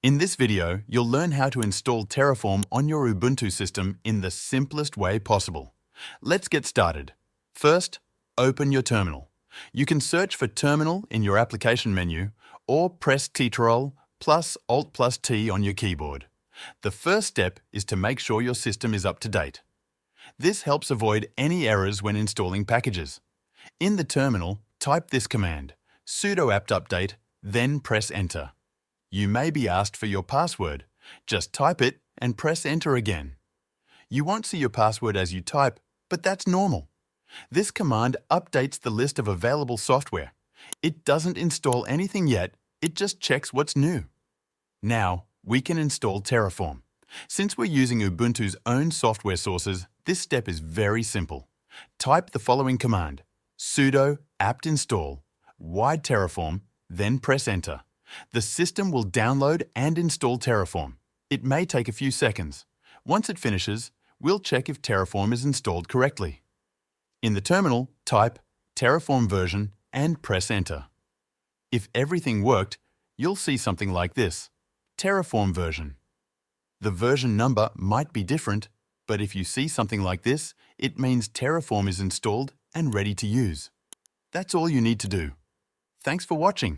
In this video, you'll learn how to install Terraform on your Ubuntu system in the simplest way possible. Let's get started. First, open your terminal. You can search for Terminal in your application menu or press Ctrl plus Alt plus T on your keyboard. The first step is to make sure your system is up to date. This helps avoid any errors when installing packages. In the terminal, type this command, sudo apt-update, then press Enter. You may be asked for your password. Just type it and press Enter again. You won't see your password as you type, but that's normal. This command updates the list of available software. It doesn't install anything yet, it just checks what's new. Now, we can install Terraform. Since we're using Ubuntu's own software sources, this step is very simple. Type the following command, sudo apt-install wide terraform, then press Enter. The system will download and install Terraform. It may take a few seconds. Once it finishes, we'll check if Terraform is installed correctly. In the terminal, type Terraform version and press Enter. If everything worked, you'll see something like this, Terraform version. The version number might be different, but if you see something like this, it means Terraform is installed and ready to use. That's all you need to do. Thanks for watching.